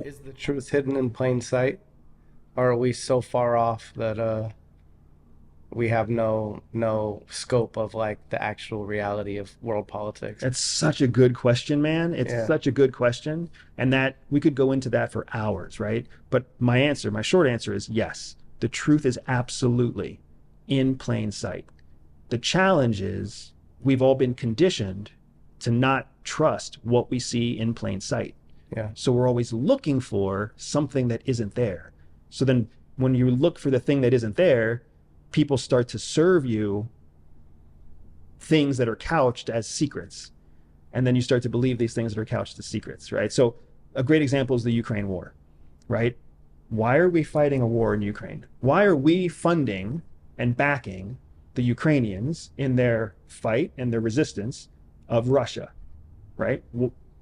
Is the truth hidden in plain sight? Or are we so far off that we have no scope of like the actual reality of world politics? That's such a good question, man. It's Yeah. such a good question. And that we could go into that for hours, right? But my short answer is yes. The truth is absolutely in plain sight. The challenge is we've all been conditioned to not trust what we see in plain sight. Yeah. So we're always looking for something that isn't there. So then when you look for the thing that isn't there, people start to serve you things that are couched as secrets. And then you start to believe these things that are couched as secrets, right? So a great example is the Ukraine war, right? Why are we fighting a war in Ukraine? Why are we funding and backing the Ukrainians in their fight and their resistance of Russia, right?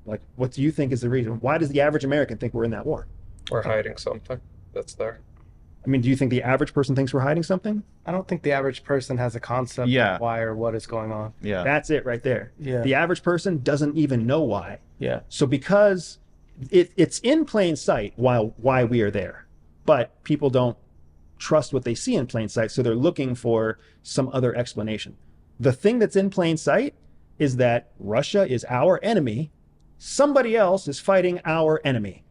Like, what do you think is the reason? Why does the average American think we're in that war? We're hiding something that's there. I mean, do you think the average person thinks we're hiding something? I don't think the average person has a concept Yeah. of why or what is going on. Yeah. That's it right there. Yeah. The average person doesn't even know why. Yeah. So because it's in plain sight why we are there, but people don't trust what they see in plain sight, so they're looking for some other explanation. The thing that's in plain sight is that Russia is our enemy. Somebody else is fighting our enemy.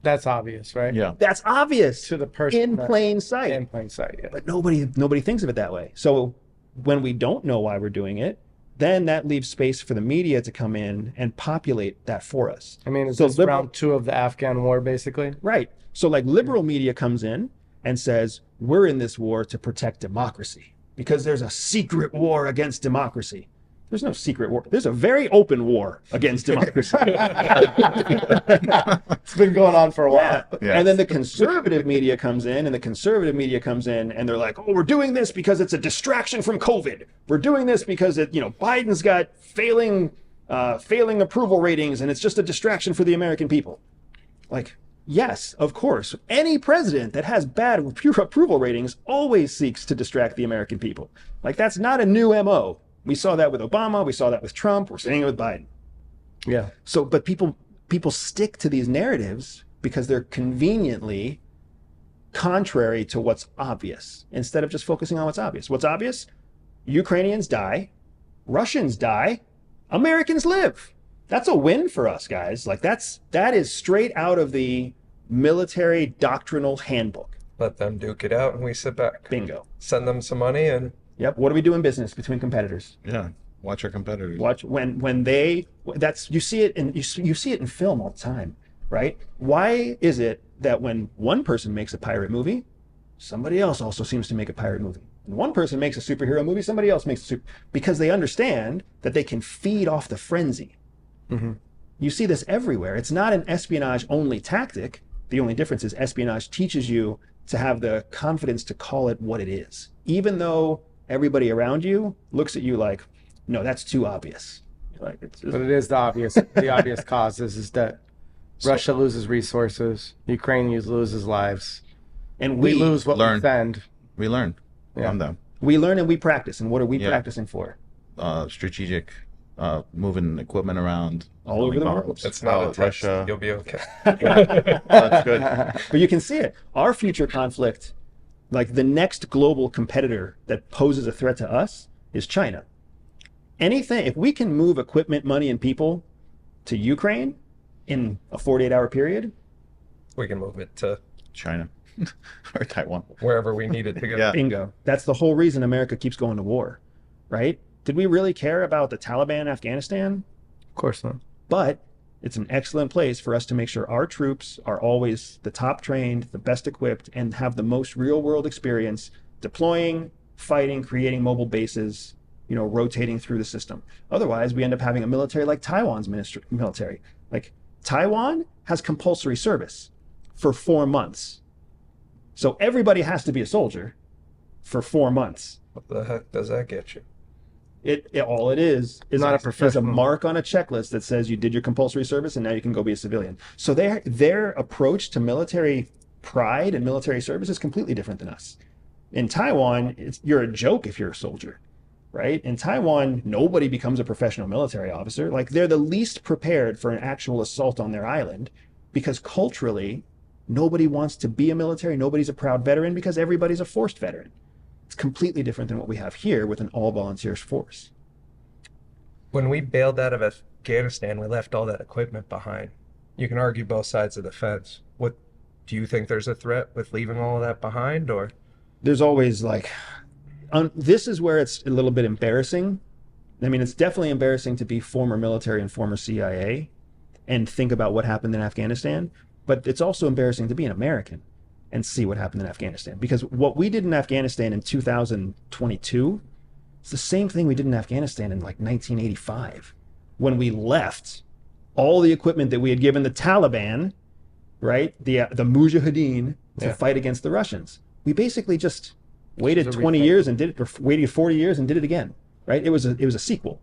That's obvious, right? Yeah. That's obvious To the person in plain sight. in plain sight, yeah. But nobody thinks of it that way. So when we don't know why we're doing it, then that leaves space for the media to come in and populate that for us. I mean, is So this liberal- round 2 of the Afghan war, basically? Right. So like liberal media comes in and says, we're in this war to protect democracy because there's a secret war against democracy. There's no secret war. There's a very open war against democracy. It's been going on for a while. Yeah. And then the conservative media comes in and they're like, oh, we're doing this because it's a distraction from COVID. We're doing this because Biden's got failing approval ratings and it's just a distraction for the American people. Like, yes, of course. Any president that has bad approval ratings always seeks to distract the American people. Like, that's not a new MO. We saw that with Obama. We saw that with Trump. We're seeing it with Biden. Yeah. So, but people stick to these narratives because they're conveniently contrary to what's obvious instead of just focusing on what's obvious. What's obvious? Ukrainians die, Russians die, Americans live. That's a win for us, guys. Like that is straight out of the military doctrinal handbook. Let them duke it out and we sit back. Bingo. Send them some money and Yep. What do we do in business between competitors? Yeah. Watch our competitors. Watch when they you see it in film all the time, right? Why is it that when one person makes a pirate movie, somebody else also seems to make a pirate movie? When one person makes a superhero movie, somebody else makes because they understand that they can feed off the frenzy. Mm-hmm. You see this everywhere. It's not an espionage only tactic. The only difference is espionage teaches you to have the confidence to call it what it is, even though everybody around you looks at you like, no, that's too obvious. Like But it is the obvious causes is that Russia loses resources, Ukraine loses lives, and we lose what learn. we send. We learn Yeah. from them. we learn and we practice. And what are we Yeah. practicing for? Strategic, moving equipment around. All over the bombs. world. it's not a test. Russia. You'll be okay. That's good. But you can see it. Our future conflict, like the next global competitor that poses a threat to us, is China. Anything, if we can move equipment, money, and people to Ukraine in a 48-hour period, We can move it to China or Taiwan. wherever we need it to go. Yeah. bingo. That's the whole reason America keeps going to war, right? Did we really care about the Taliban in Afghanistan? Of course not. But it's an excellent place for us to make sure our troops are always the top trained, the best equipped, and have the most real world experience deploying, fighting, creating mobile bases, rotating through the system. Otherwise, we end up having a military like Taiwan's military. Like Taiwan has compulsory service for 4 months. So everybody has to be a soldier for 4 months. What the heck does that get you? All it is Not a is a professional. mark on a checklist that says you did your compulsory service and now you can go be a civilian. So their approach to military pride and military service is completely different than us. In Taiwan, you're a joke if you're a soldier, right? In Taiwan, nobody becomes a professional military officer. Like they're the least prepared for an actual assault on their island. because culturally, nobody wants to be a military. Nobody's a proud veteran because everybody's a forced veteran. It's completely different than what we have here with an all volunteers force. When we bailed out of Afghanistan, we left all that equipment behind. You can argue both sides of the fence. What do you think there's a threat with leaving all of that behind, or? There's always like, this is where it's a little bit embarrassing. I mean, it's definitely embarrassing to be former military and former CIA and think about what happened in Afghanistan, but it's also embarrassing to be an American and see what happened in Afghanistan, because what we did in Afghanistan in 2022, it's the same thing we did in Afghanistan in like 1985, when we left all the equipment that we had given the Taliban, right, the Mujahideen, to fight against the Russians. We basically just waited 20 years and did it, or waited 40 years and did it again, right? It was a sequel,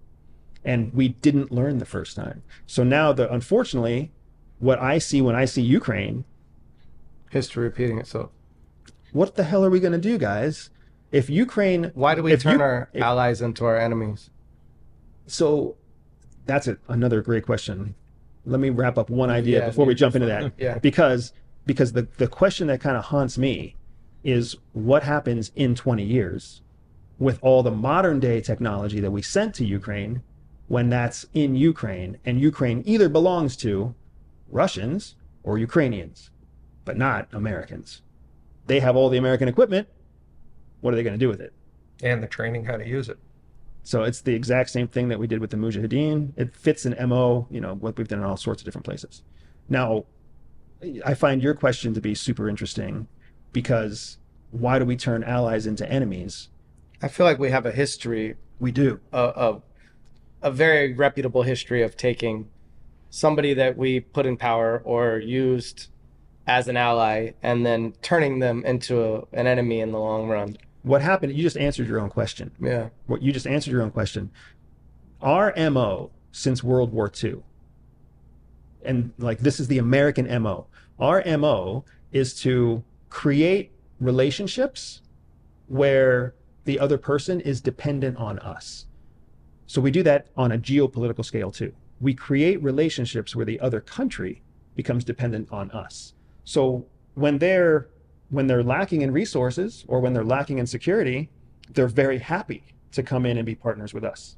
and we didn't learn the first time. So now, unfortunately, what I see when I see Ukraine, History repeating itself. what the hell are we going to do, guys? If Ukraine, Why do we turn our allies into our enemies? So that's another great question. Let me wrap up one idea before we jump into that. Yeah. Because the question that kind of haunts me is what happens in 20 years with all the modern day technology that we sent to Ukraine when that's in Ukraine, and Ukraine either belongs to Russians or Ukrainians, but not Americans. They have all the American equipment. What are they going to do with it? And the training how to use it. So it's the exact same thing that we did with the Mujahideen. It fits an MO, what we've done in all sorts of different places. Now, I find your question to be super interesting, because why do we turn allies into enemies? I feel like we have a history, We do. a very reputable history of taking somebody that we put in power or used as an ally and then turning them into an enemy in the long run. What happened, you just answered your own question. Yeah. You just answered your own question. Our MO since World War II, and like this is the American MO, our MO is to create relationships where the other person is dependent on us. So we do that on a geopolitical scale too. We create relationships where the other country becomes dependent on us. So when they're lacking in resources or when they're lacking in security, they're very happy to come in and be partners with us.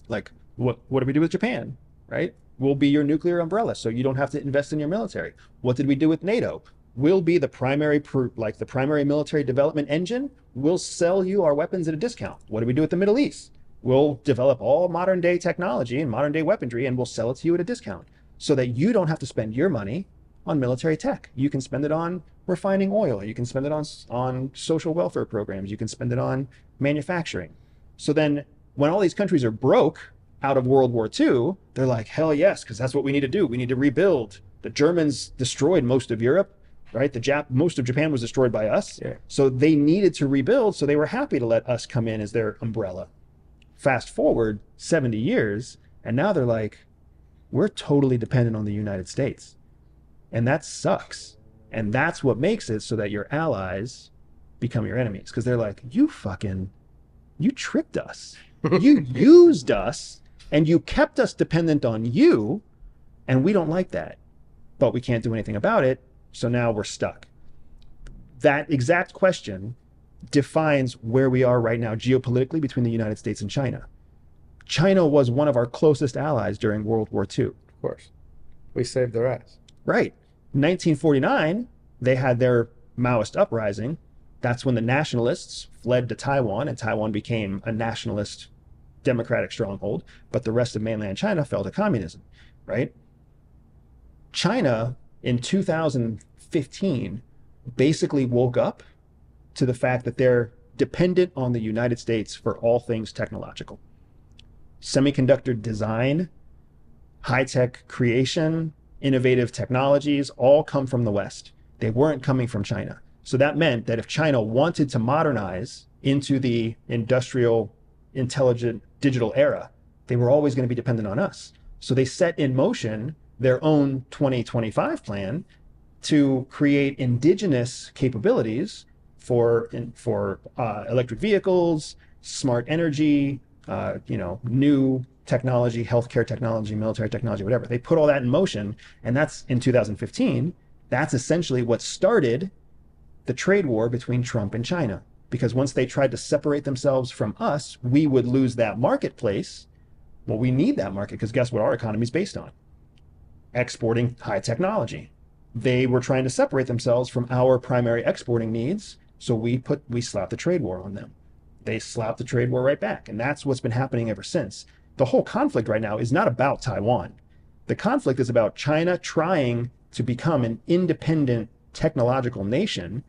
Like, what do we do with Japan, right? We'll be your nuclear umbrella, so you don't have to invest in your military. What did we do with NATO? We'll be the primary military development engine. We'll sell you our weapons at a discount. What do we do with the Middle East? We'll develop all modern day technology and modern day weaponry, and we'll sell it to you at a discount so that you don't have to spend your money on military tech. You can spend it on refining oil. You can spend it on social welfare programs. You can spend it on manufacturing. So then when all these countries are broke out of World War II, they're like, hell yes, because that's what we need to do. We need to rebuild. The Germans destroyed most of Europe, right? Most of Japan was destroyed by us. Yeah. So they needed to rebuild. So they were happy to let us come in as their umbrella. Fast forward 70 years, and now they're like, we're totally dependent on the United States. And that sucks. And that's what makes it so that your allies become your enemies. Because they're like, you tricked us. You used us, and you kept us dependent on you, and we don't like that. But we can't do anything about it, so now we're stuck. That exact question defines where we are right now geopolitically between the United States and China. China was one of our closest allies during World War II. Of course. We saved their ass. Right. 1949, they had their Maoist uprising. That's when the nationalists fled to Taiwan, and Taiwan became a nationalist democratic stronghold, but the rest of mainland China fell to communism, right? China in 2015 basically woke up to the fact that they're dependent on the United States for all things technological. Semiconductor design, high-tech creation, innovative technologies all come from the West. They weren't coming from China. So that meant that if China wanted to modernize into the industrial, intelligent, digital era, they were always going to be dependent on us. So they set in motion their own 2025 plan to create indigenous capabilities for electric vehicles, smart energy, new technology, healthcare technology, military technology, whatever. They put all that in motion, and that's in 2015. That's essentially what started the trade war between Trump and China. Because once they tried to separate themselves from us, we would lose that marketplace. Well, we need that market because guess what our economy is based on? Exporting high technology. They were trying to separate themselves from our primary exporting needs, so we slapped the trade war on them. They slapped the trade war right back, and that's what's been happening ever since. The whole conflict right now is not about Taiwan. The conflict is about China trying to become an independent technological nation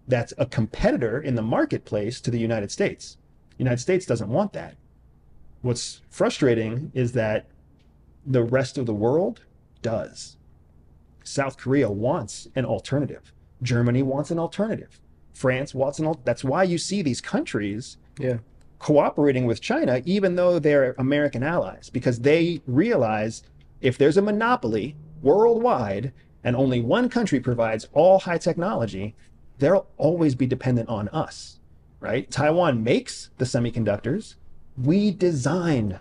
that's a competitor in the marketplace to the United States. The United States doesn't want that. What's frustrating is that the rest of the world does. South Korea wants an alternative. Germany wants an alternative. France wants an alternative. That's why you see these countries cooperating with China, even though they're American allies, because they realize if there's a monopoly worldwide and only one country provides all high technology, they'll always be dependent on us, right? Taiwan makes the semiconductors. We design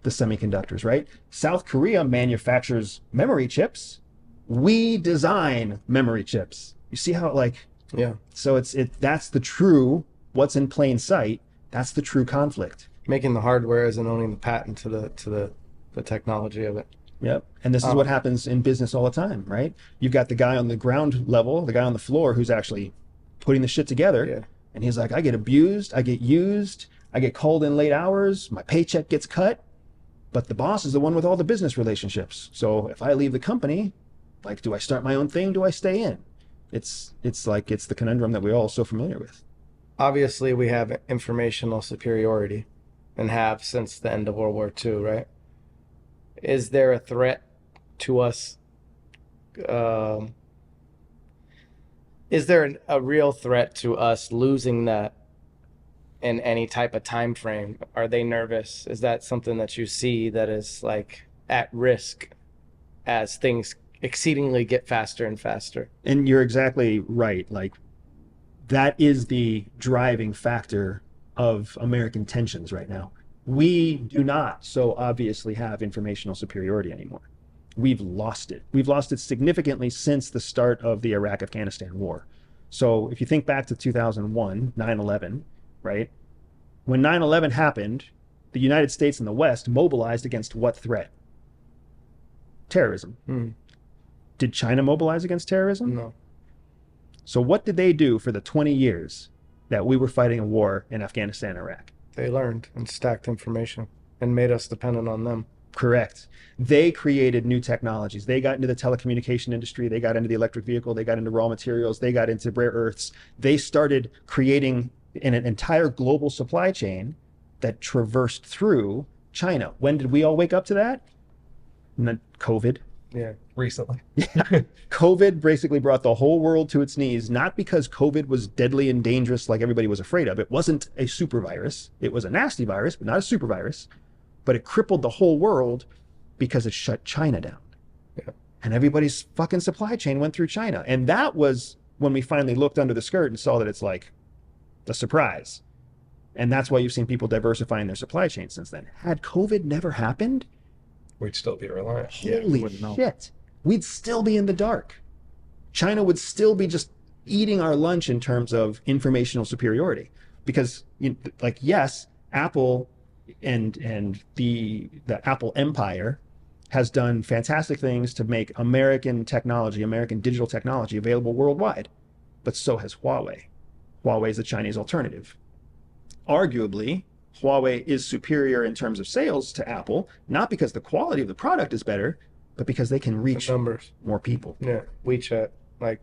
the semiconductors, right? South Korea manufactures memory chips. We design memory chips. You see how so that's the true, what's in plain sight. That's the true conflict. Making the hardware isn't owning the patent to the technology of it. Yep. And this is what happens in business all the time, right? You've got the guy on the ground level, the guy on the floor who's actually putting the shit together. Yeah. And he's like, I get abused, I get used, I get called in late hours, my paycheck gets cut. But the boss is the one with all the business relationships. So if I leave the company, like, do I start my own thing? Do I stay in? It's the conundrum that we're all so familiar with. Obviously, we have informational superiority and have since the end of World War II, right? Is there a threat to us? Is there a real threat to us losing that in any type of time frame? Are they nervous? Is that something that you see that is like at risk as things exceedingly get faster and faster? And you're exactly right. Like, that is the driving factor of American tensions right now. We do not so obviously have informational superiority anymore. We've lost it. We've lost it significantly since the start of the Iraq-Afghanistan war. So if you think back to 2001, 9/11, right? When 9/11 happened, the United States and the West mobilized against what threat? Terrorism. Did China mobilize against terrorism? No. So what did they do for the 20 years that we were fighting a war in Afghanistan and Iraq? They learned and stacked information and made us dependent on them. Correct. They created new technologies. They got into the telecommunication industry. They got into the electric vehicle. They got into raw materials. They got into rare earths. They started creating an entire global supply chain that traversed through China. When did we all wake up to that? COVID. Yeah. Recently. COVID basically brought the whole world to its knees, not because COVID was deadly and dangerous like everybody was afraid of. It wasn't a super virus. It was a nasty virus, but not a super virus. But it crippled the whole world because it shut China down. Yeah. And everybody's fucking supply chain went through China. And that was when we finally looked under the skirt and saw that it's like a surprise. And that's why you've seen people diversifying their supply chain since then. Had COVID never happened, We'd still be reliant. holy wouldn't know. shit, we'd still be in the dark. China would still be just eating our lunch in terms of informational superiority. Because, yes, Apple and the Apple empire has done fantastic things to make American technology, American digital technology available worldwide. But so has Huawei. Huawei is the Chinese alternative. Arguably, Huawei is superior in terms of sales to Apple, not because the quality of the product is better, but because they can reach Numbers. more people. Yeah. WeChat. Like,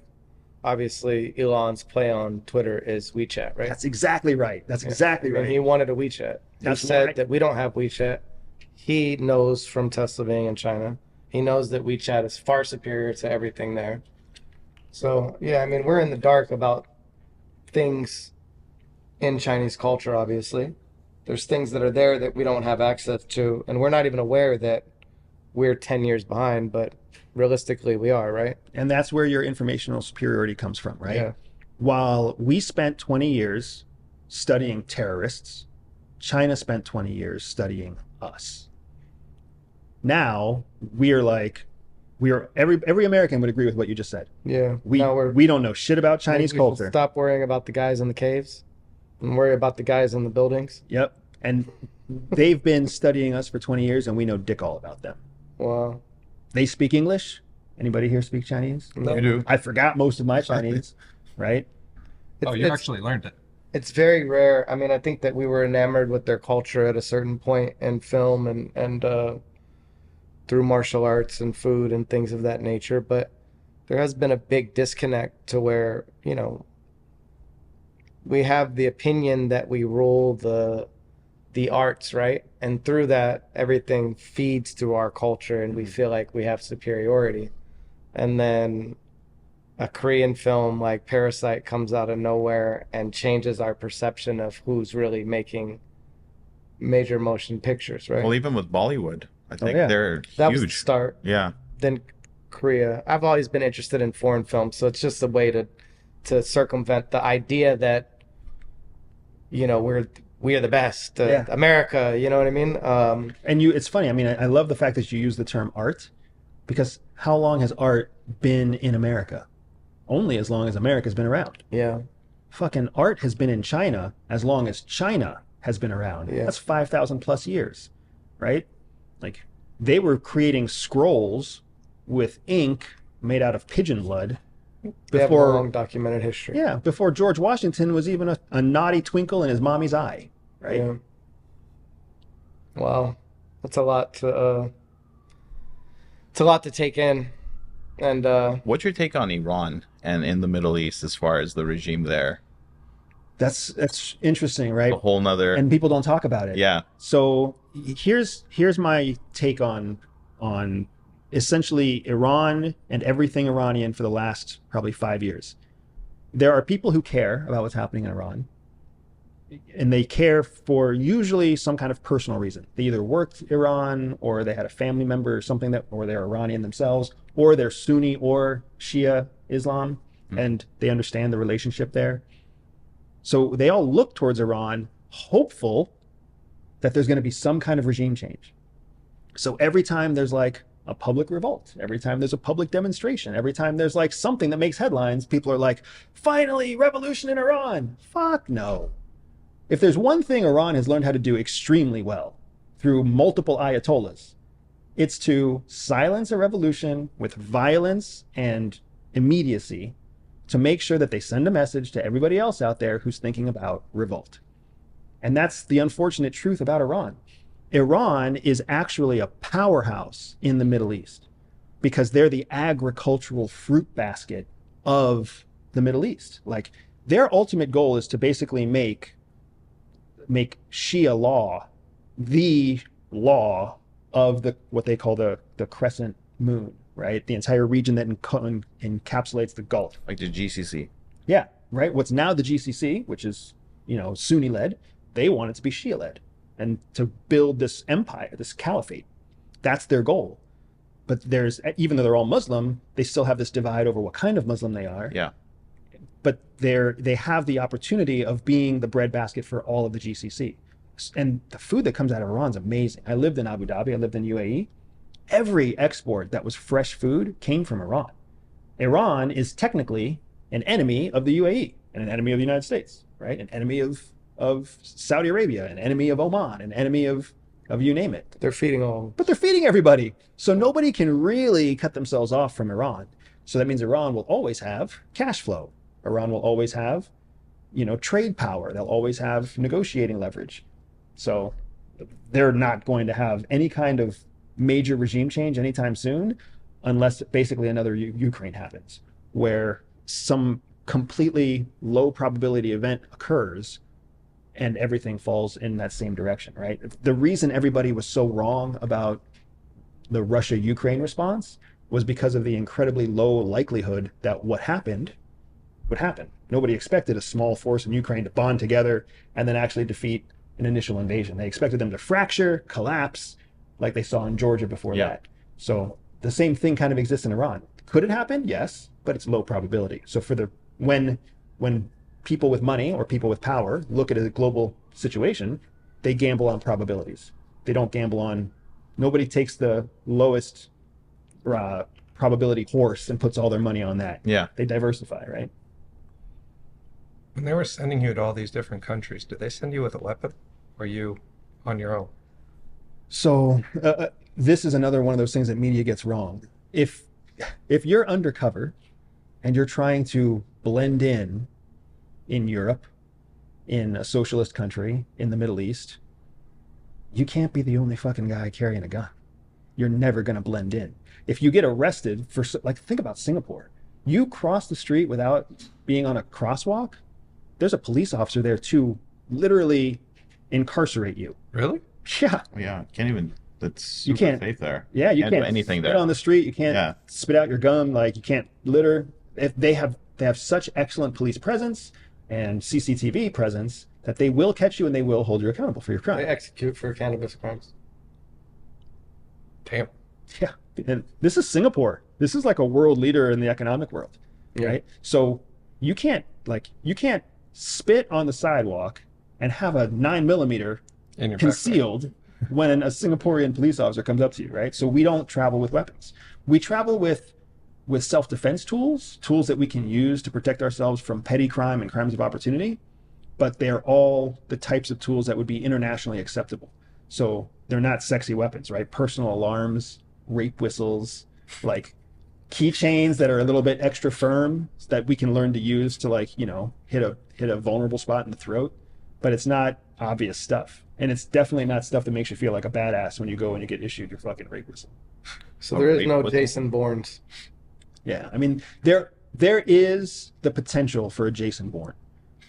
obviously, Elon's play on Twitter is WeChat, right? That's exactly right. That's exactly And right. he wanted a WeChat. That's He said right. that we don't have WeChat. He knows from Tesla being in China. He knows that WeChat is far superior to everything there. So, yeah, I mean, we're in the dark about things in Chinese culture, obviously. There's things that are there that we don't have access to, and we're not even aware that we're 10 years behind, but realistically we are, right? And that's where your informational superiority comes from, right? Yeah. While we spent 20 years studying terrorists, China spent 20 years studying us. Now we are every American would agree with what you just said. Yeah. We now we don't know shit about maybe Chinese we should culture. Stop worrying about the guys in the caves and worry about the guys in the buildings. Yep. And they've been studying us for 20 years and we know dick all about them. Wow. They speak English. Anybody here speak Chinese? No. You do. I forgot most of my Chinese, right? Oh, you actually learned it. It's very rare. I mean, I think that we were enamored with their culture at a certain point in film and through martial arts and food and things of that nature. But there has been a big disconnect to where, you know, we have the opinion that we rule the arts, right? And through that, everything feeds through our culture and we feel like we have superiority. And then a Korean film like Parasite comes out of nowhere and changes our perception of who's really making major motion pictures, right? Well, even with Bollywood, I think yeah. they're That was the huge. start. Yeah. Then Korea. I've always been interested in foreign films, so it's just a way to circumvent the idea that, you know, we are the best, Yeah. America. You know what I mean? And it's funny. I mean, I love the fact that you use the term art, because how long has art been in America? Only as long as America's been around. Yeah. Fucking art has been in China as long as China has been around. Yeah. That's 5,000 plus years, right? Like, they were creating scrolls with ink made out of pigeon blood They have a before, long documented history. yeah, before George Washington was even a naughty twinkle in his mommy's eye, right? Yeah. Wow, that's a lot to it's a lot to take in, and What's your take on Iran and in the Middle East as far as the regime there? That's interesting, right? A whole nother. And people don't talk about it. Yeah. So here's my take on essentially Iran and everything Iranian for the last probably 5 years. There are people who care about what's happening in Iran, and they care for usually some kind of personal reason. They either worked Iran, or they had a family member or something or they're Iranian themselves, or they're Sunni or Shia Islam, and they understand the relationship there. So they all look towards Iran, hopeful that there's going to be some kind of regime change. So every time there's like a public revolt, every time there's a public demonstration, every time there's like something that makes headlines, people are like, finally, revolution in Iran. Fuck no. If there's one thing Iran has learned how to do extremely well through multiple ayatollahs, it's to silence a revolution with violence and immediacy to make sure that they send a message to everybody else out there who's thinking about revolt. And that's the unfortunate truth about Iran. Iran is actually a powerhouse in the Middle East because they're the agricultural fruit basket of the Middle East. Like, their ultimate goal is to basically make Shia law the law of what they call the crescent moon, right? The entire region that encapsulates the Gulf. Like the GCC. Yeah, right. What's now the GCC, which is, Sunni led, they want it to be Shia led and to build this empire, this caliphate. That's their goal. But even though they're all Muslim, they still have this divide over what kind of Muslim they are. Yeah. But they have the opportunity of being the breadbasket for all of the GCC. And the food that comes out of Iran is amazing. I lived in Abu Dhabi, I lived in UAE. Every export that was fresh food came from Iran. Iran is technically an enemy of the UAE and an enemy of the United States, right? An enemy of Saudi Arabia, an enemy of Oman, an enemy of you name it. they're feeding all. But they're feeding everybody. So nobody can really cut themselves off from Iran. So that means Iran will always have cash flow. Iran will always have, trade power. They'll always have negotiating leverage. So they're not going to have any kind of major regime change anytime soon, unless basically another Ukraine happens, where some completely low probability event occurs and everything falls in that same direction, right? The reason everybody was so wrong about the Russia-Ukraine response was because of the incredibly low likelihood that what happened would happen. Nobody expected a small force in Ukraine to bond together and then actually defeat an initial invasion. They expected them to fracture, collapse, like they saw in Georgia before that. So the same thing kind of exists in Iran. Could it happen? Yes, but it's low probability. So when people with money or people with power look at a global situation, they gamble on probabilities. They don't gamble on Nobody takes the lowest probability horse and puts all their money on that. Yeah. They diversify, right? When they were sending you to all these different countries, did they send you with a weapon, or you on your own? So this is another one of those things that media gets wrong. If you're undercover and you're trying to blend in Europe, in a socialist country, in the Middle East, you can't be the only fucking guy carrying a gun. You're never going to blend in. If you get arrested for, like, think about Singapore. You cross the street without being on a crosswalk, there's a police officer there to literally incarcerate you. Really? Yeah. Yeah. Can't even. That's You super can't- safe there. Yeah, you Can't can't do anything spit there. on the street. You can't Yeah. spit out your gum. Like, you can't litter. If they have such excellent police presence and CCTV presence that they will catch you and they will hold you accountable for your They crime. execute for cannabis crimes. Damn. Yeah, and this is Singapore. This is like a world leader in the economic world, Yeah. right? So you can't spit on the sidewalk and have a 9mm In your backpack. concealed when a Singaporean police officer comes up to you, right? So we don't travel with weapons. We travel with self-defense tools that we can use to protect ourselves from petty crime and crimes of opportunity, but they're all the types of tools that would be internationally acceptable. So they're not sexy weapons, right? Personal alarms, rape whistles, like keychains that are a little bit extra firm that we can learn to use to, like, hit a vulnerable spot in the throat, but it's not obvious stuff. And it's definitely not stuff that makes you feel like a badass when you go and you get issued your fucking rape whistle. So Oh, there is rape no whistle. Jason Bournes. Yeah, I mean, there is the potential for a Jason Bourne,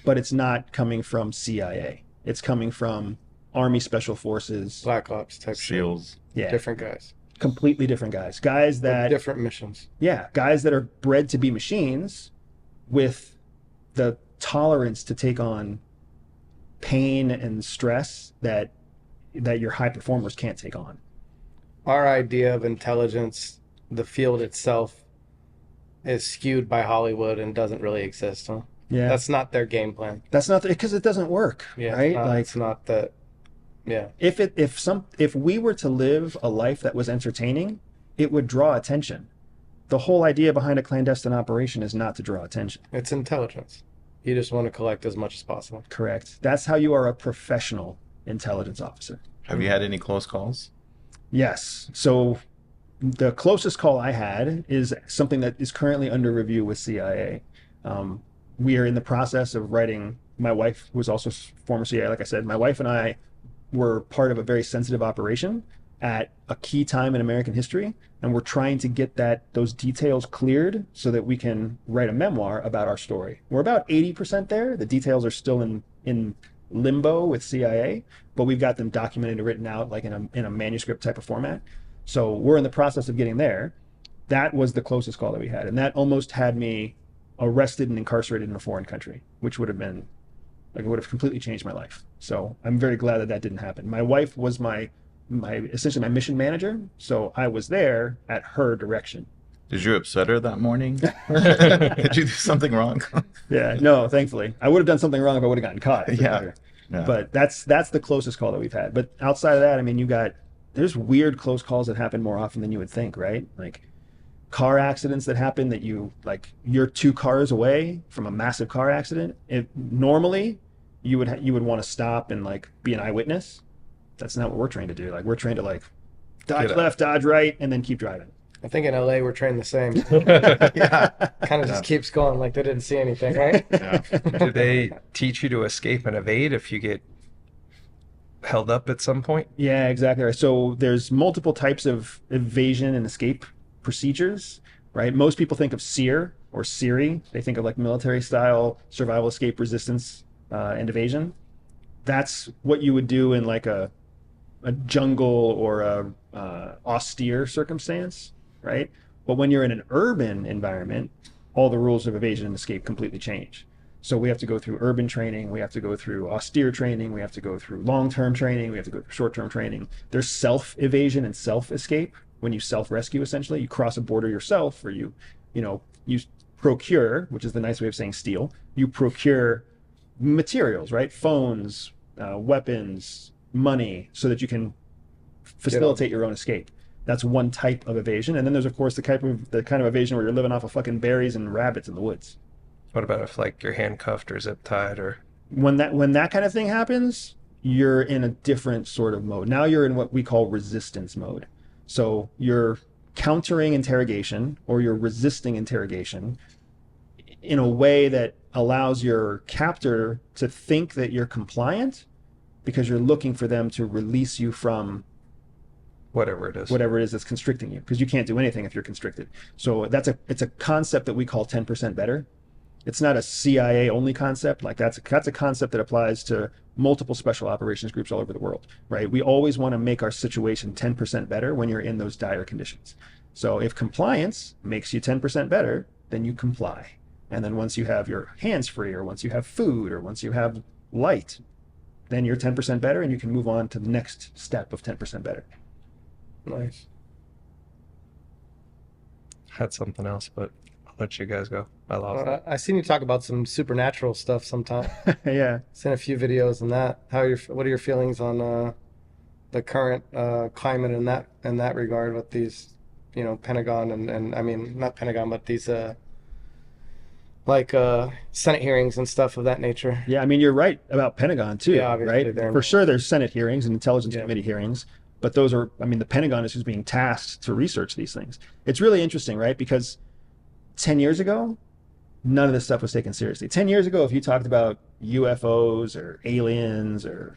but it's not coming from CIA. It's coming from Army Special Forces. Black Ops type shit. SEALs. Yeah, Different guys. completely different guys. Guys With that, different missions. yeah, guys that are bred to be machines with the tolerance to take on pain and stress that your high performers can't take on. Our idea of intelligence, the field itself, is skewed by Hollywood and doesn't really exist, huh? Yeah, That's not their game plan. that's not because it doesn't work, Yeah, right? it's not that. Yeah, If we were to live a life that was entertaining, it would draw attention. The whole idea behind a clandestine operation is not to draw attention. it's intelligence. You just want to collect as much as possible. Correct. That's how you are a professional intelligence officer. Have you had any close calls? Yes. So the closest call I had is something that is currently under review with CIA. We are in the process of writing. My wife was also former CIA. Like I said, my wife and I were part of a very sensitive operation at a key time in American history, and we're trying to get those details cleared so that we can write a memoir about our story. We're about 80% there. The details are still in limbo with CIA, but we've got them documented and written out, like in a manuscript type of format. So we're in the process of getting there. That was the closest call that we had, and that almost had me arrested and incarcerated in a foreign country, which would have been, like, it would have completely changed my life. So I'm very glad that didn't happen. My wife was my essentially my mission manager, so I was there at her direction. Did you upset her that morning? Did you do something wrong? Yeah, no, thankfully. I would have done something wrong if I would have gotten caught. Yeah. Yeah. But that's the closest call that we've had. But outside of that, I mean, there's weird close calls that happen more often than you would think, right? Like car accidents that happen that you're 2 cars away from a massive car accident. Normally you would want to stop and, like, be an eyewitness. That's not what we're trained to do. Like, we're trained to, like, dodge Get out. left, dodge right, and then keep driving. I think in LA we're trained the same. Yeah. Kind of just keeps going like they didn't see anything, right? Yeah. Do they teach you to escape and evade if you get held up at some point? Yeah, exactly right. So there's multiple types of evasion and escape procedures, right? Most people think of SEER or SERI. They think of, like, military style survival, escape, resistance, and evasion. That's what you would do in, like, a jungle or a austere circumstance, right? But when you're in an urban environment, all the rules of evasion and escape completely change. So we have to go through urban training, we have to go through austere training, we have to go through long-term training, we have to go through short-term training. There's self-evasion and self-escape. When you self-rescue, essentially, you cross a border yourself, or you procure, which is the nice way of saying steal, you procure materials, right? Phones, weapons, money, so that you can facilitate your own escape. That's one type of evasion. And then there's, of course, the kind of evasion where you're living off of fucking berries and rabbits in the woods. What about if like you're handcuffed or zip tied or When that kind of thing happens, you're in a different sort of mode. Now you're in what we call resistance mode. So you're countering interrogation, or you're resisting interrogation in a way that allows your captor to think that you're compliant, because you're looking for them to release you from whatever it is? whatever it is that's constricting you, because you can't do anything if you're constricted. So it's a concept that we call 10% better. It's not a CIA only concept. Like that's a concept that applies to multiple special operations groups all over the world, right? We always want to make our situation 10% better when you're in those dire conditions. So if compliance makes you 10% better, then you comply. And then once you have your hands free, or once you have food, or once you have light, then you're 10% better, and you can move on to the next step of 10% better. Nice. Had something else, but I'll let you guys go. I lost it. I seen you talk about some supernatural stuff sometime. Yeah. Seen a few videos on that. What are your feelings on the current climate in that regard with these, Pentagon and I mean not Pentagon, but these Senate hearings and stuff of that nature. Yeah, I mean, you're right about Pentagon too, Yeah, obviously, right? they're For sure, there's Senate hearings and Intelligence Yeah. Committee hearings, but those are, I mean, the Pentagon is who's being tasked to research these things. It's really interesting, right? Because 10 years ago, none of this stuff was taken seriously. 10 years ago, if you talked about UFOs or aliens or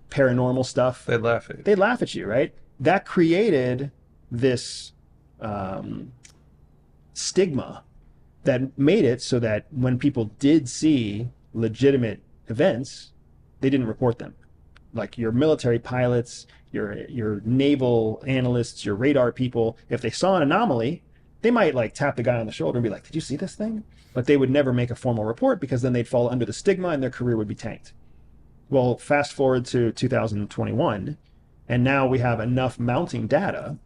paranormal stuff, They'd laugh at you. they'd laugh at you, right? That created this stigma that made it so that when people did see legitimate events, they didn't report them. Like your military pilots, your naval analysts, your radar people, if they saw an anomaly, they might like tap the guy on the shoulder and be like, "Did you see this thing?" But they would never make a formal report, because then they'd fall under the stigma and their career would be tanked. Well, fast forward to 2021, and now we have enough mounting data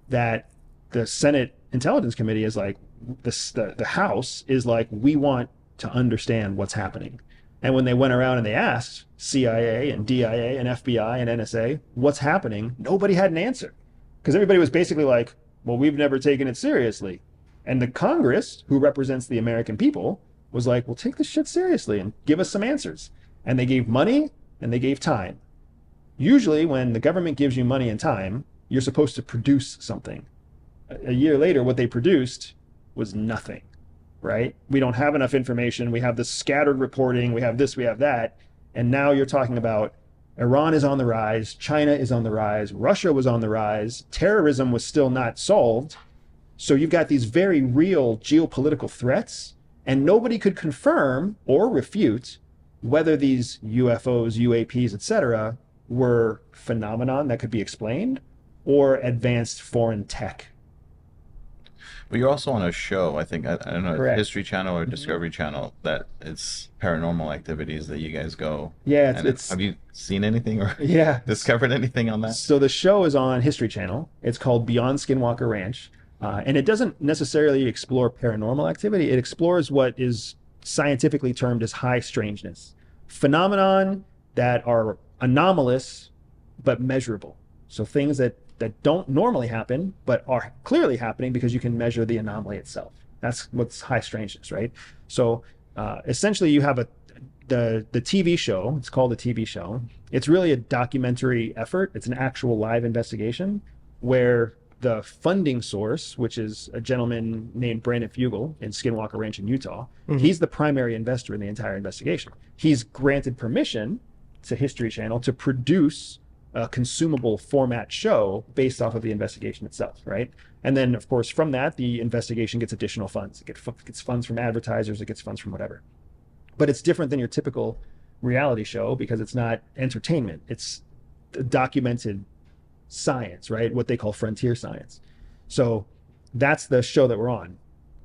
that the Senate Intelligence Committee is like, the House is like, we want to understand what's happening. And when they went around and they asked CIA and DIA and FBI and NSA what's happening, nobody had an answer, because everybody was basically like, well, we've never taken it seriously. And the Congress, who represents the American people, was like, well, take this shit seriously and give us some answers. And they gave money and they gave time. Usually when the government gives you money and time, you're supposed to produce something. A year later, what they produced was nothing, right? We don't have enough information. We have this scattered reporting. We have this, we have that. And now you're talking about Iran is on the rise. China is on the rise. Russia was on the rise. Terrorism was still not solved. So you've got these very real geopolitical threats, and nobody could confirm or refute whether these UFOs, UAPs, etc., were phenomenon that could be explained or advanced foreign tech. But you're also on a show, I think, I don't know, Correct. History Channel or Discovery Channel, that it's Paranormal Activities that you guys go. Yeah, And it's have you seen anything or yeah. discovered anything on that? So the show is on History Channel. It's called Beyond Skinwalker Ranch. And it doesn't necessarily explore paranormal activity. It explores what is scientifically termed as high strangeness. Phenomenon that are anomalous but measurable. So things that don't normally happen but are clearly happening because you can measure the anomaly itself. That's what's high strangeness, right? So essentially you have the TV show. It's called a TV show. It's really a documentary effort. It's an actual live investigation where the funding source, which is a gentleman named Brandon Fugel in Skinwalker Ranch in Utah, he's the primary investor in the entire investigation. He's granted permission to History Channel to produce a consumable format show based off of the investigation itself, right? And then, of course, from that, the investigation gets additional funds. It gets funds from advertisers, it gets funds from whatever. But it's different than your typical reality show because it's not entertainment. It's documented science, right? What they call frontier science. So that's the show that we're on.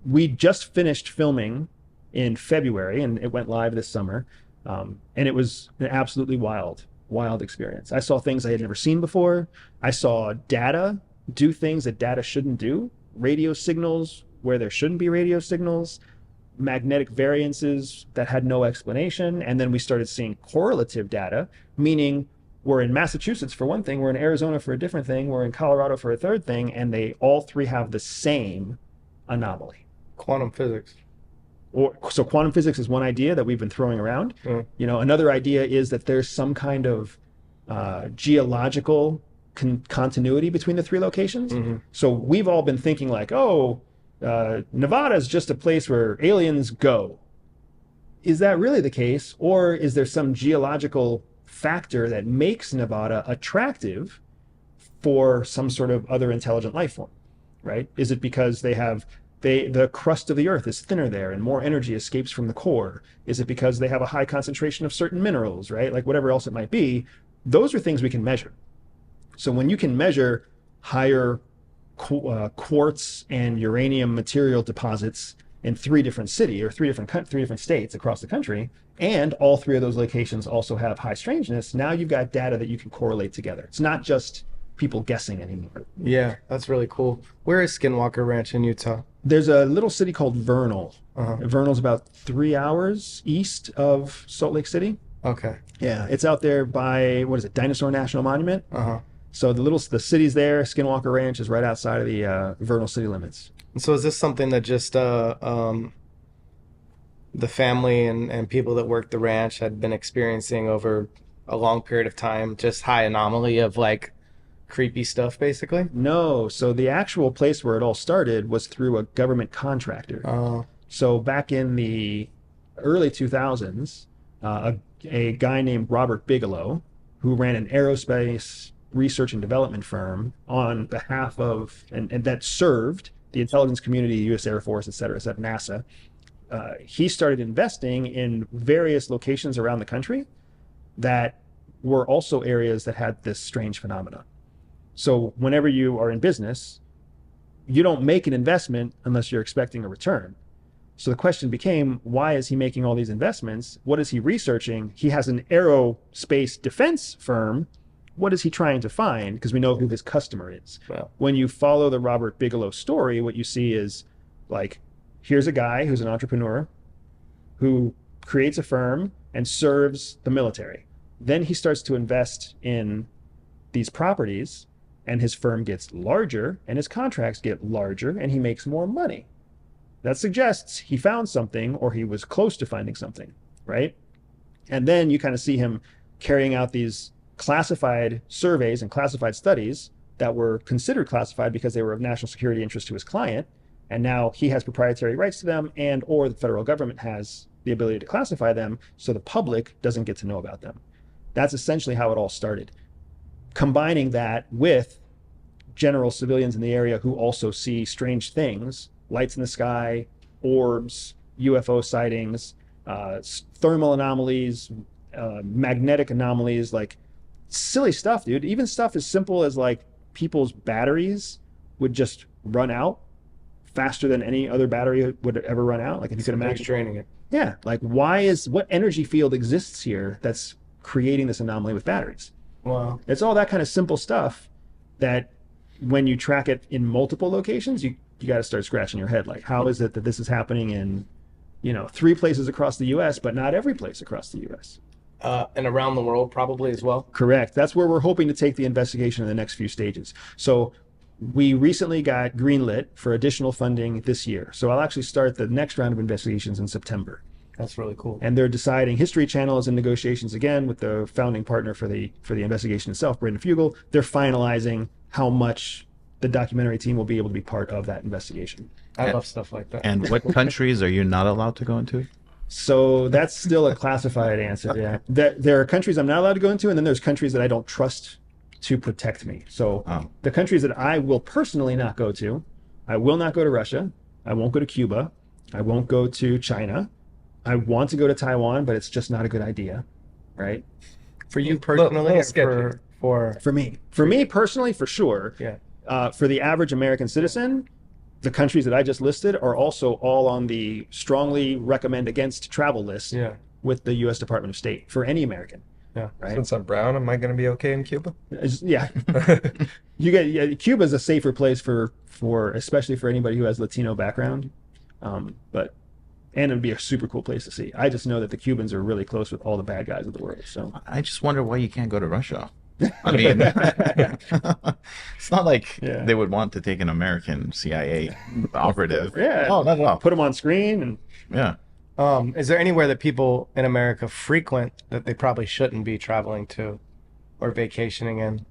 We just finished filming in February and it went live this summer. And it was an absolutely wild experience. I saw things I had never seen before. I saw data do things that data shouldn't do, radio signals where there shouldn't be radio signals, magnetic variances that had no explanation. And then we started seeing correlative data, meaning we're in Massachusetts for one thing, we're in Arizona for a different thing, we're in Colorado for a third thing, and they all three have the same anomaly. Quantum physics. So quantum physics is one idea that we've been throwing around. Mm. Another idea is that there's some kind of geological continuity between the three locations. Mm-hmm. So we've all been thinking like, Nevada is just a place where aliens go. Is that really the case? Or is there some geological factor that makes Nevada attractive for some sort of other intelligent life form, right? Is it because the crust of the earth is thinner there and more energy escapes from the core? Is it because they have a high concentration of certain minerals, right? Like whatever else it might be, those are things we can measure. So when you can measure higher quartz and uranium material deposits in three different states across the country, and all three of those locations also have high strangeness, now you've got data that you can correlate together. It's not just people guessing anymore. Yeah, that's really cool. Where is Skinwalker Ranch in Utah? There's a little city called Vernal. Uh-huh. Vernal's about 3 hours east of Salt Lake City. Okay. Yeah, it's out there by, Dinosaur National Monument. Uh-huh. So the city's there. Skinwalker Ranch is right outside of the Vernal city limits. And so is this something that just the family and people that work the ranch had been experiencing over a long period of time, just high anomaly of like creepy stuff, basically? No, so the actual place where it all started was through a government contractor. So back in the early 2000s, a guy named Robert Bigelow, who ran an aerospace research and development firm on behalf of, and that served the intelligence community, U.S. Air Force, et cetera, NASA. He started investing in various locations around the country that were also areas that had this strange phenomena. So whenever you are in business, you don't make an investment unless you're expecting a return. So the question became, why is he making all these investments? What is he researching? He has an aerospace defense firm. What is he trying to find? Because we know who his customer is. Well, When you follow the Robert Bigelow story, what you see is like, here's a guy who's an entrepreneur who creates a firm and serves the military. Then he starts to invest in these properties, and his firm gets larger and his contracts get larger and he makes more money. That suggests he found something, or he was close to finding something, right? And then you kind of see him carrying out these classified surveys and classified studies that were considered classified because they were of national security interest to his client. And now he has proprietary rights to them, and or the federal government has the ability to classify them, so the public doesn't get to know about them. That's essentially how it all started. Combining that with general civilians in the area who also see strange things, lights in the sky, orbs, UFO sightings, thermal anomalies, magnetic anomalies, like silly stuff, dude. Even stuff as simple as like people's batteries would just run out faster than any other battery would ever run out. Like if you could imagine. draining it. Yeah, like what energy field exists here that's creating this anomaly with batteries? Wow. It's all that kind of simple stuff that when you track it in multiple locations, you got to start scratching your head. Like, how is it that this is happening in, 3 places across the U.S., but not every place across the U.S.? And around the world probably as well. Correct. That's where we're hoping to take the investigation in the next few stages. So we recently got greenlit for additional funding this year. So I'll actually start the next round of investigations in September. That's really cool. And they're deciding. History Channel is in negotiations again with the founding partner for the investigation itself, Brendan Fugel. They're finalizing how much the documentary team will be able to be part of that investigation. I love stuff like that. And what countries are you not allowed to go into? So that's still a classified answer. Yeah, there are countries I'm not allowed to go into, and then there's countries that I don't trust to protect me. So the countries that I will personally not go to, I will not go to Russia. I won't go to Cuba. I won't go to China. I want to go to Taiwan, but it's just not a good idea, right? For you personally, sketchy. For me personally, for sure. Yeah. For the average American citizen, the countries that I just listed are also all on the strongly recommend against travel list with the U.S. Department of State for any American. Yeah. Right. Since I'm brown, am I going to be okay in Cuba? Yeah. Cuba's a safer place for especially for anybody who has Latino background. But and it would be a super cool place to see. I just know that the Cubans are really close with all the bad guys of the world. So I just wonder why you can't go to Russia. I mean, it's not like Yeah. they would want to take an American CIA operative. Yeah. Oh, not at all. put them on screen and Yeah. Is there anywhere that people in America frequent that they probably shouldn't be traveling to or vacationing in?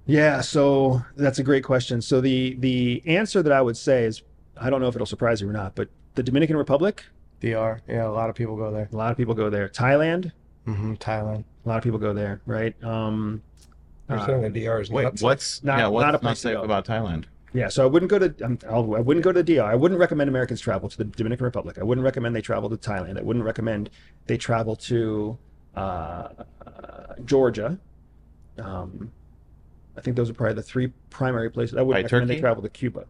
yeah, so that's a great question. So the answer that I would say is, I don't know if it'll surprise you or not, but the Dominican Republic, DR. Yeah, a lot of people go there. a lot of people go there. Thailand, Thailand. a lot of people go there, right? You're saying the DR is Wait, nuts. what's Not- what's not a not place to safe go. about Thailand? Yeah, so I wouldn't go to I wouldn't go to the DR. I wouldn't recommend Americans travel to the Dominican Republic. I wouldn't recommend they travel to Thailand. I wouldn't recommend they travel to Georgia. I think those are probably the three primary places. I wouldn't By recommend they Turkey? travel to Cuba.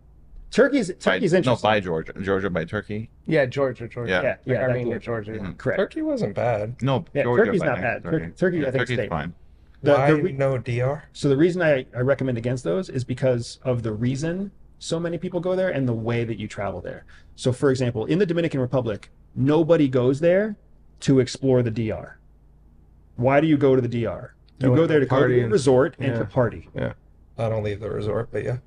Turkey's No, interesting. by Georgia. Georgia by Turkey? Yeah, Georgia. Yeah. Yeah, Like that Armenia, Georgia. Georgia. Mhm. Correct. Turkey wasn't bad. No, Yeah, Georgia Turkey's by not next bad. Turkey. Turkey, I think, Turkey's state. fine. Why The no DR? So the reason I recommend against those is because of the reason so many people go there and the way that you travel there. So for example, in the Dominican Republic, nobody goes there to explore the DR. Why do you go to the DR? They You wanna go there to go party to a and- resort and yeah. to party. I don't leave the resort, but yeah.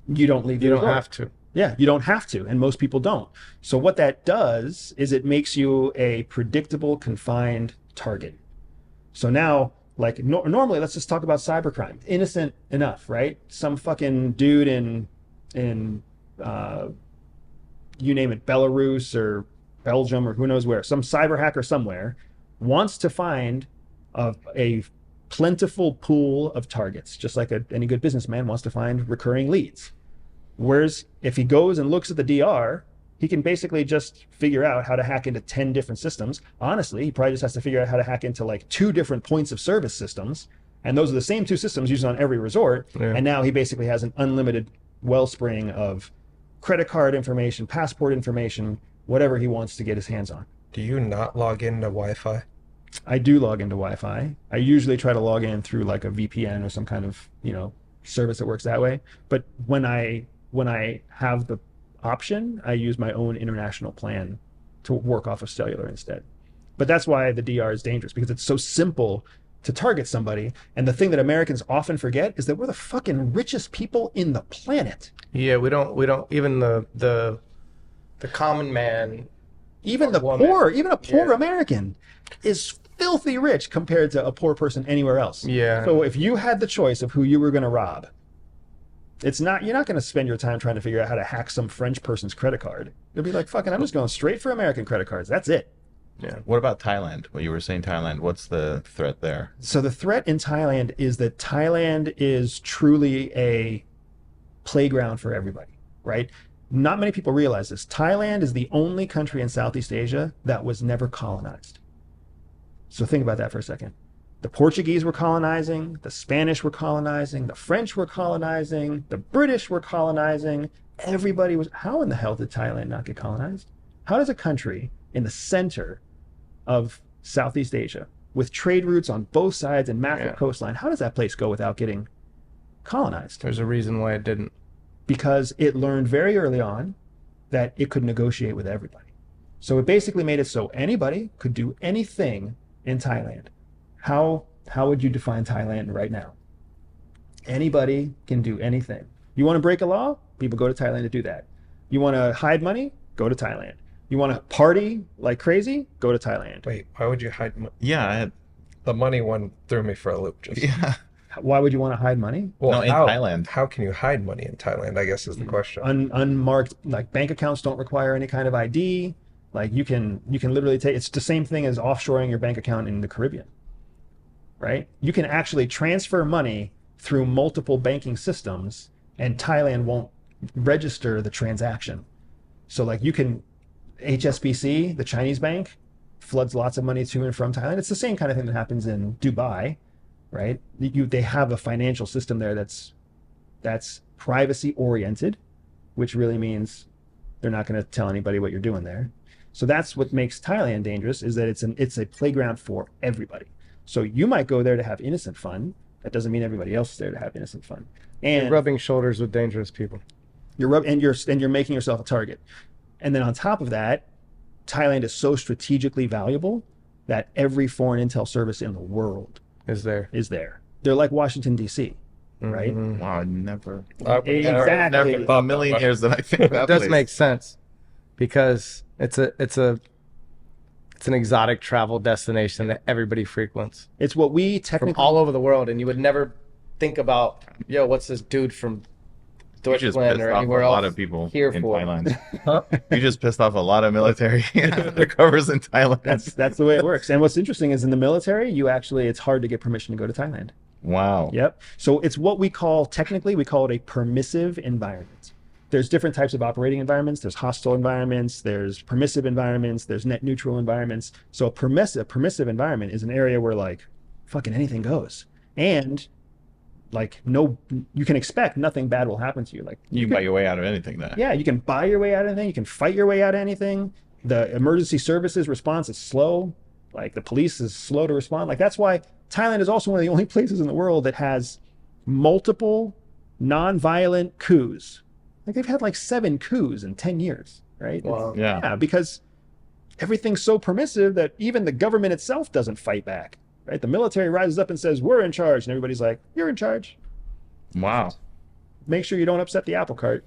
You don't leave the You don't resort. have to. Yeah, you don't have to, and most people don't. So what that does is it makes you a predictable, confined target. So now, like normally, let's just talk about cybercrime. Innocent enough, right? Some fucking dude in you name it, Belarus or Belgium or who knows where, some cyber hacker somewhere wants to find a plentiful pool of targets, just like any good businessman wants to find recurring leads. Whereas if he goes and looks at the DR, he can basically just figure out how to hack into 10 different systems. Honestly, he probably just has to figure out how to hack into like 2 different points of service systems. And those are the same 2 systems used on every resort. Yeah. And now he basically has an unlimited wellspring of credit card information, passport information, whatever he wants to get his hands on. Do you not log into Wi-Fi? I do log into Wi-Fi. I usually try to log in through like a VPN or some kind of, service that works that way. But when I have the option, I use my own international plan to work off of cellular instead. But that's why the DR is dangerous, because it's so simple to target somebody. And the thing that Americans often forget is that we're the fucking richest people in the planet. Yeah, we don't even the common man. Even the Woman. poor, even a poor Yeah. American is filthy rich compared to a poor person anywhere else. Yeah. So if you had the choice of who you were going to rob, you're not going to spend your time trying to figure out how to hack some French person's credit card. You'll be like, fucking, I'm just going straight for American credit cards. That's it. Yeah. What about Thailand? Well, you were saying Thailand. What's the threat there? So the threat in Thailand is that Thailand is truly a playground for everybody, right? Not many people realize this. Thailand is the only country in Southeast Asia that was never colonized. So think about that for a second. The Portuguese were colonizing, the Spanish were colonizing, the French were colonizing, the British were colonizing. Everybody was. How in the hell did Thailand not get colonized? How does a country in the center of Southeast Asia, with trade routes on both sides and massive Yeah. coastline, how does that place go without getting colonized? There's a reason why it didn't. Because it learned very early on that it could negotiate with everybody. So it basically made it so anybody could do anything in Thailand. How would you define Thailand right now? Anybody can do anything. You want to break a law? People go to Thailand to do that. You want to hide money? Go to Thailand. You want to party like crazy? Go to Thailand. Wait, why would you hide Yeah, the money one threw me for a loop just yeah. Why would you want to hide money? Well, No, in how, Thailand. How can you hide money in Thailand, I guess is the question. Unmarked, like bank accounts don't require any kind of ID. Like you can literally take, it's the same thing as offshoring your bank account in the Caribbean, right? You can actually transfer money through multiple banking systems and Thailand won't register the transaction. So like you can, HSBC, the Chinese bank, floods lots of money to and from Thailand. It's the same kind of thing that happens in Dubai, right? They have a financial system there that's privacy oriented, which really means they're not going to tell anybody what you're doing there. So that's what makes Thailand dangerous, is that it's a playground for everybody. So you might go there to have innocent fun. That doesn't mean everybody else is there to have innocent fun. And You're rubbing shoulders with dangerous people. you're making yourself a target. And then on top of that, Thailand is so strategically valuable that every foreign intel service in the world Is there? is there. They're like Washington, D.C., right? Mhm. Wow, I never. Exactly. Never in a million years that I think It that does place. make sense because it's an exotic travel destination that everybody frequents It's what we from technically all over the world, and you would never think about, yo, what's this dude from You just Deutschland pissed or off anywhere a else lot of people here in for? Thailand. Huh? You just pissed off a lot of military undercovers in Thailand. that's the way it works. And what's interesting is in the military, it's hard to get permission to go to Thailand. Wow. Yep. So it's what we call it a permissive environment. There's different types of operating environments. There's hostile environments, there's permissive environments, there's net neutral environments. So a permissive environment is an area where like fucking anything goes. And like you can expect nothing bad will happen to you. Like You can buy your way out of anything then. yeah, you can buy your way out of anything. You can fight your way out of anything. The emergency services response is slow. Like the police is slow to respond. Like that's why Thailand is also one of the only places in the world that has multiple non-violent coups. Like they've had like 7 coups in 10 years, right? Wow. Yeah. Yeah, because everything's so permissive that even the government itself doesn't fight back, right? The military rises up and says, we're in charge. And everybody's like, you're in charge. Wow. Make sure you don't upset the apple cart.